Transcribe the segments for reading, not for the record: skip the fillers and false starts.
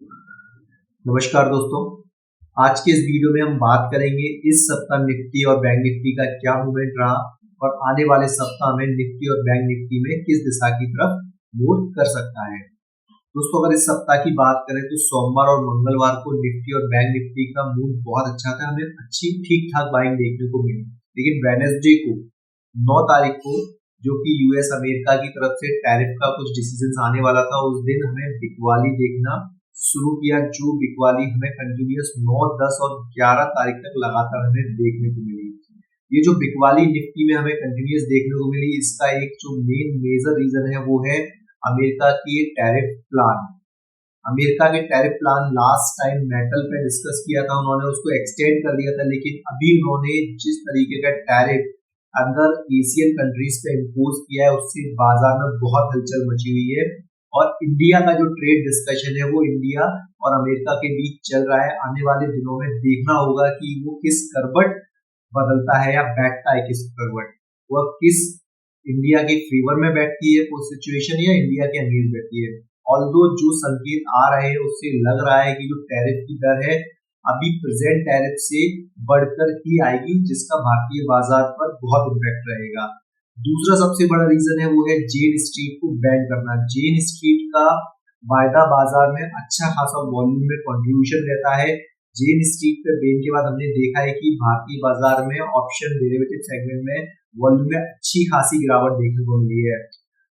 नमस्कार दोस्तों, आज के इस वीडियो में हम बात करेंगे इस सप्ताह निफ्टी और बैंक निफ्टी का क्या मूवमेंट रहा और आने वाले सप्ताह में निफ्टी और बैंक निफ्टी में किस दिशा की तरफ मूव कर सकता है। दोस्तों, अगर इस सप्ताह की बात करें तो सोमवार और मंगलवार को निफ्टी और बैंक निफ्टी का मूव बहुत अच्छा था, हमें अच्छी ठीक ठाक बाइंग देखने को मिली। लेकिन वेडनेसडे को 9 तारीख को जो कि यूएस अमेरिका की तरफ से टैरिफ का कुछ डिसीजन आने वाला था, उस दिन हमें बिकवाली देखना शुरू किया, जो बिकवाली हमें कंटिन्यूअस 9, 10 और 11 तारीख तक लगातार हमें देखने को मिली। ये जो बिकवाली निफ्टी में हमें कंटिन्यूअस देखने को मिली, इसका एक जो मेजर रीजन है वो है अमेरिका की टैरिफ प्लान। अमेरिका के tariff plan last time metal पे डिस्कस किया था, उन्होंने उसको एक्सटेंड कर दिया था, लेकिन अभी उन्होंने जिस तरीके का टैरिफ अंदर एशियन कंट्रीज पे इम्पोज किया है, उससे बाजार में बहुत हलचल मची हुई है। और इंडिया का जो ट्रेड डिस्कशन है वो इंडिया और अमेरिका के बीच चल रहा है। आने वाले दिनों में देखना होगा कि वो किस करवट बदलता है या बैठता है, किस करवट वह किस इंडिया के फेवर में बैठती है वो सिचुएशन या इंडिया के अगेंस्ट बैठती है। ऑल्दो जो संकेत आ रहे हैं उससे लग रहा है कि जो टैरिफ की दर है अभी प्रेजेंट टैरिफ से बढ़कर ही आएगी, जिसका भारतीय बाजार पर बहुत इम्पैक्ट रहेगा। दूसरा सबसे बड़ा रीजन है वो है जेन स्ट्रीट को बैन करना। जेन स्ट्रीट का वायदा बाजार में अच्छा खासा वॉल्यूम में कंट्रीब्यूशन रहता है। जेन स्ट्रीट पे बैन के बाद हमने देखा है कि भारतीय बाजार में ऑप्शन डेरिवेटिव सेगमेंट में वॉल्यूम में अच्छी खासी गिरावट देखने को मिली है।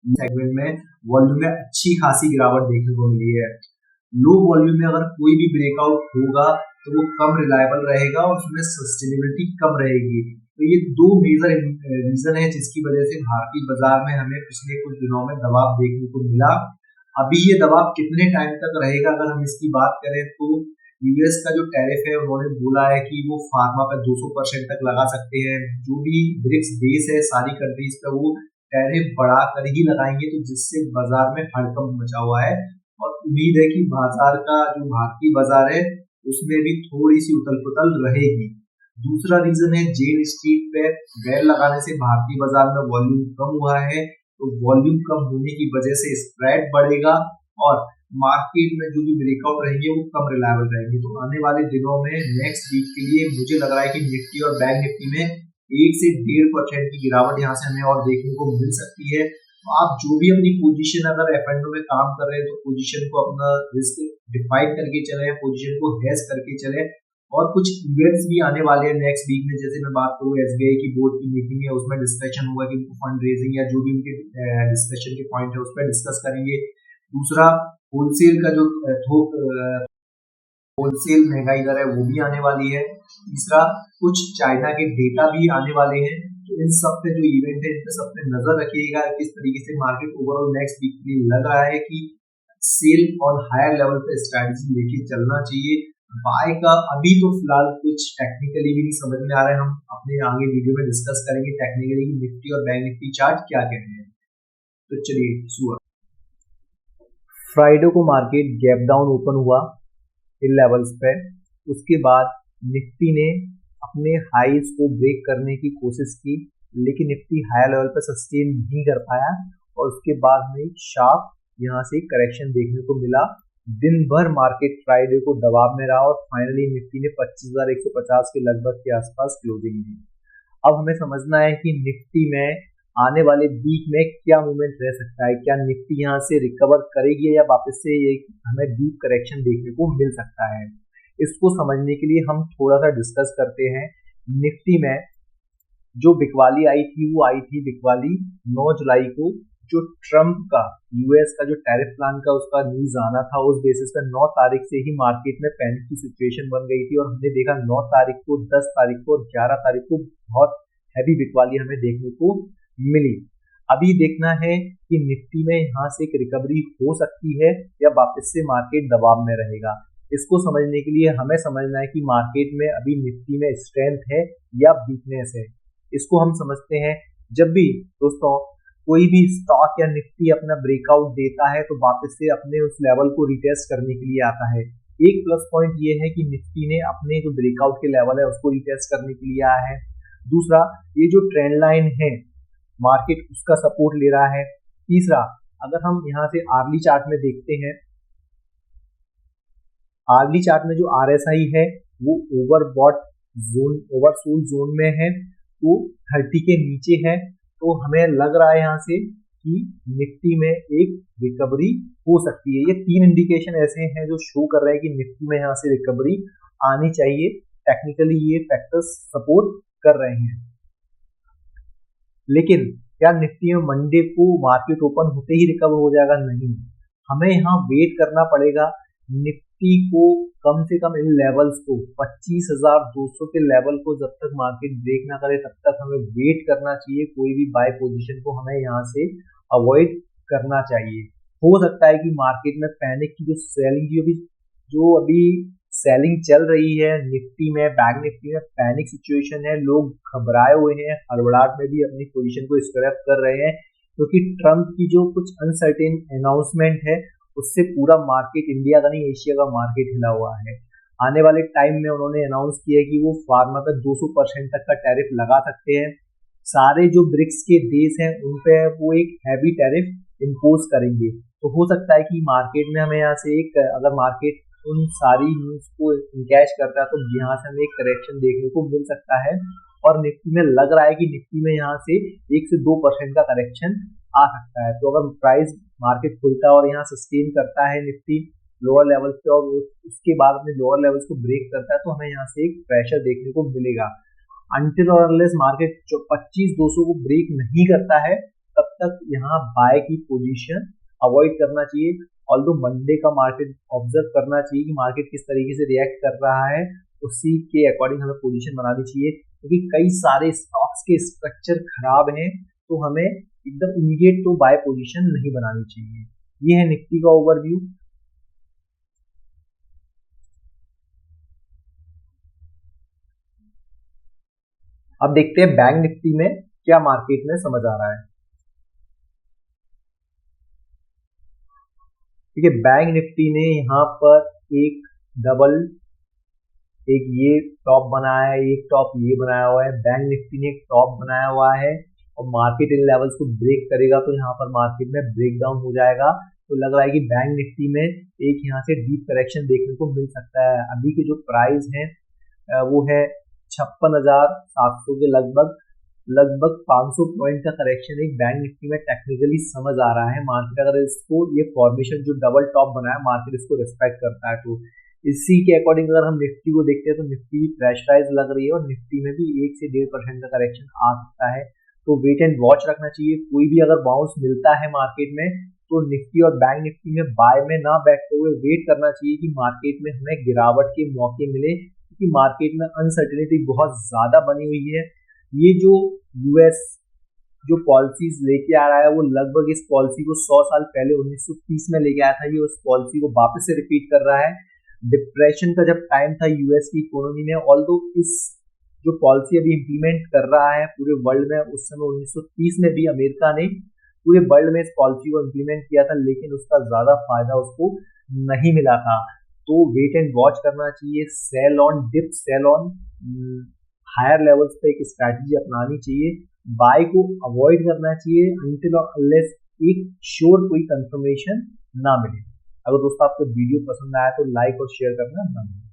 सेगमेंट में वॉल्यूम में अच्छी खासी गिरावट देखने को मिली है। लो वॉल्यूम में अगर कोई भी ब्रेकआउट होगा तो वो कम रिलायबल रहेगा और उसमें सस्टेनेबिलिटी कम रहेगी। तो ये दो मेजर रीजन है जिसकी वजह से भारतीय बाजार में हमें पिछले कुछ दिनों में दबाव देखने को मिला। अभी ये दबाव कितने टाइम तक रहेगा, अगर हम इसकी बात करें तो यूएस का जो टैरिफ है उन्होंने बोला है कि वो फार्मा पर 200% तक लगा सकते हैं। जो भी ब्रिक्स देश है सारी कंट्रीज पे वो टैरिफ बढ़ाकर ही लगाएंगे, तो जिससे बाजार में हड़कंप मचा हुआ है। और उम्मीद है कि बाजार का जो भारतीय बाजार है उसमें भी थोड़ी सी उथल पुथल रहेगी। दूसरा रीजन है जेन स्ट्रीट पे बैन लगाने से भारतीय बाजार में वॉल्यूम कम हुआ है, तो वॉल्यूम कम होने की वजह से स्प्रेड बढ़ेगा और मार्केट में जो भी ब्रेकआउट रहेंगे वो कम रिलायबल रहेंगे। तो आने वाले दिनों में नेक्स्ट वीक के लिए मुझे लग रहा है कि निफ्टी और बैंक निफ्टी में 1 से 1.5% की गिरावट यहाँ से हमें और देखने को मिल सकती है। तो आप जो भी अपनी पोजीशन अगर एफ&ओ में काम कर रहे हैं तो पोजीशन को अपना रिस्क डिफाइन करके चले, पोजीशन को हेज करके चले। और कुछ इवेंट्स भी आने वाले हैं नेक्स्ट वीक में, जैसे मैं बात करूँ एसबीआई की बोर्ड की मीटिंग है, उसमें डिस्कशन होगा कि फंड रेजिंग या जो भी उनके डिस्कशन के पॉइंट है उस पर डिस्कस करेंगे। दूसरा होलसेल का जो थोक होलसेल महंगाई दर है वो भी आने वाली है। तीसरा कुछ चाइना के डेटा भी आने वाले हैं। तो इन सब पे जो इवेंट है इन पे सब पे नजर रखिएगा किस तरीके से मार्केट ओवरऑल नेक्स्ट वीक के लिए लग रहा है कि सेल और हायर लेवल पे स्ट्रैटेजी लेके चलना चाहिए। बाय का अभी तो फिलहाल कुछ टेक्निकली भी नहीं समझ में आ रहा है, हम अपने आगे वीडियो में डिस्कस करेंगे टेक्निकली निफ्टी और बैंक निफ्टी चार्ट क्या कहते हैं। तो चलिए शुरुआत। फ्राइडे को मार्केट गैप डाउन ओपन हुआ इन लेवल्स पे, उसके बाद निफ्टी ने अपने हाईज को ब्रेक करने की कोशिश की, लेकिन निफ्टी हायर लेवल पर सस्टेन नहीं कर पाया और उसके बाद में एक शार्प यहाँ से करेक्शन देखने को मिला। दिन भर मार्केट फ्राइडे को दबाव में रहा और फाइनली निफ्टी ने 25,150 के लगभग के आसपास क्लोजिंग दी। अब हमें समझना है कि निफ्टी में आने वाले वीक में क्या मूवमेंट रह सकता है, क्या निफ्टी यहाँ से रिकवर करेगी या वापस से एक हमें डीप करेक्शन देखने को मिल सकता है। इसको समझने के लिए हम थोड़ा सा डिस्कस करते हैं। निफ्टी में जो बिकवाली आई थी वो आई थी बिकवाली 9 जुलाई को, जो ट्रम्प का यूएस का जो टैरिफ प्लान का उसका न्यूज आना था, उस बेसिस पर 9 तारीख से ही मार्केट में पैनिक की सिचुएशन बन गई थी और हमने देखा 9 तारीख को, 10 तारीख को और 11 तारीख को बहुत हैवी बिकवाली हमें देखने को मिली। अभी देखना है कि निफ्टी में यहाँ से एक रिकवरी हो सकती है या वापस से मार्केट दबाव में रहेगा। इसको समझने के लिए हमें समझना है कि मार्केट में अभी निफ्टी में स्ट्रेंथ है या वीकनेस है। इसको हम समझते हैं जब भी दोस्तों कोई भी स्टॉक या निफ्टी अपना ब्रेकआउट देता है तो वापस से अपने उस लेवल को रिटेस्ट करने के लिए आता है। एक प्लस पॉइंट ये है कि निफ्टी ने अपने जो ब्रेकआउट के लेवल है उसको रिटेस्ट करने के लिए आया है। दूसरा, ये जो ट्रेंड लाइन है मार्केट उसका सपोर्ट ले रहा है। तीसरा, अगर हम यहाँ से आर्ली चार्ट में देखते हैं आर्ली चार्ट में जो RSI है वो ओवरबॉट जोन, ओवरसोल्ड जोन में है, तो 30 के नीचे है। तो हमें लग रहा है यहाँ से कि निफ्टी में एक रिकवरी हो सकती है। ये 3 इंडिकेशन ऐसे हैं जो शो कर रहे हैं कि निफ्टी में यहाँ से रिकवरी आनी चाहिए। टेक्निकली ये फैक्टर्स सपोर्ट कर रहे हैं। लेकिन क्या निफ्टी में मंडे को मार्केट ओपन होते ही रिकवर हो जाएगा? नहीं, हमें यहाँ वेट करना पड़ेगा। निफ्टी को कम से कम इन लेवल्स को 25,200 के लेवल को जब तक मार्केट ब्रेक ना करे तब तक हमें वेट करना चाहिए। कोई भी बाय पोजीशन को हमें यहाँ से अवॉइड करना चाहिए। हो सकता है कि मार्केट में पैनिक की जो अभी सेलिंग चल रही है निफ्टी में, बैंक निफ्टी में पैनिक सिचुएशन है, लोग घबराए हुए हैं, हड़बड़ाहट में भी अपनी पोजीशन को स्क्रैप कर रहे हैं, क्योंकि ट्रम्प की जो कुछ अनसर्टेन अनाउंसमेंट है उससे पूरा मार्केट, इंडिया का नहीं एशिया का मार्केट हिला हुआ है। आने वाले टाइम में उन्होंने अनाउंस किया है कि वो फार्मा पे 200% तक का टैरिफ लगा सकते हैं। सारे जो ब्रिक्स के देश हैं उन पे वो एक हैवी टैरिफ इम्पोज करेंगे। तो हो सकता है कि मार्केट में हमें यहाँ से एक, अगर मार्केट उन सारी न्यूज को इनकैश करता है तो यहाँ से हमें एक करेक्शन देखने को मिल सकता है। और निफ्टी में लग रहा है कि निफ्टी में यहाँ से 1 से 2% का करेक्शन आ सकता है। तो अगर प्राइस मार्केट खुलता है और यहाँ सस्टेन करता है निफ्टी लोअर लेवल्स पे और उसके बाद अपने लोअर लेवल्स को ब्रेक करता है तो हमें यहाँ से एक प्रेशर देखने को मिलेगा। अनटिल और अनलेस मार्केट 25,200 को ब्रेक नहीं करता है तब तक यहाँ बाय की पोजीशन अवॉइड करना चाहिए। ऑल्दो मंडे का मार्केट ऑब्जर्व करना चाहिए कि मार्केट किस तरीके से रिएक्ट कर रहा है, उसी के अकॉर्डिंग हमें पोजीशन बनानी चाहिए, क्योंकि कई सारे स्टॉक्स के स्ट्रक्चर खराब हैं। तो हमें एकदम इमीडिएट तो बाय पोजीशन नहीं बनानी चाहिए। ये है निफ्टी का ओवरव्यू। अब देखते हैं बैंक निफ्टी में क्या मार्केट में समझ आ रहा है। ठीक है, बैंक निफ्टी ने यहाँ पर एक ये टॉप बनाया है, एक टॉप ये बनाया हुआ है। बैंक निफ्टी ने एक टॉप बनाया हुआ है और मार्केट इन लेवल्स को ब्रेक करेगा तो यहाँ पर मार्केट में ब्रेक डाउन हो जाएगा। तो लग रहा है कि बैंक निफ्टी में एक यहाँ से डीप करेक्शन देखने को मिल सकता है। अभी के जो प्राइस है वो है 56,700 के लगभग 500 पॉइंट का करेक्शन एक बैंक निफ्टी में टेक्निकली समझ आ रहा है। मार्केट अगर इसको, ये फॉर्मेशन जो डबल टॉप बना है, मार्केट इसको रिस्पेक्ट करता है। तो इसी के अकॉर्डिंग अगर हम निफ्टी को देखते हैं तो निफ्टी प्रेशराइज लग रही है और निफ्टी में भी 1 से 1.5% का करेक्शन आ सकता है। तो वेट एंड वॉच रखना चाहिए। कोई भी अगर बाउंस मिलता है मार्केट में तो निफ्टी और बैंक निफ्टी में बाय में ना बैठते हुए वेट करना चाहिए कि मार्केट में हमें गिरावट के मौके मिले, क्योंकि मार्केट में अनसर्टेनिटी बहुत ज्यादा बनी हुई है। ये जो यूएस जो पॉलिसीज लेके आ रहा है वो लगभग इस पॉलिसी को 100 साल पहले 1930 में लेके आया था। ये उस पॉलिसी को वापस से रिपीट कर रहा है। डिप्रेशन का जब टाइम था यूएस की इकोनॉमी में, ऑल्दो इस जो पॉलिसी अभी इंप्लीमेंट कर रहा है पूरे वर्ल्ड में, उस समय 1930 में भी अमेरिका ने पूरे वर्ल्ड में इस पॉलिसी को इंप्लीमेंट किया था, लेकिन उसका ज्यादा फायदा उसको नहीं मिला था। तो वेट एंड वॉच करना चाहिए। Sell on dip, sell on higher levels पे एक स्ट्रैटेजी अपनानी चाहिए। बाय को अवॉइड करना चाहिए अनटिल और अनलेस एक श्योर कोई कंफर्मेशन ना मिले। अगर दोस्तों आपको वीडियो पसंद आया तो लाइक और शेयर करना ना भूलें।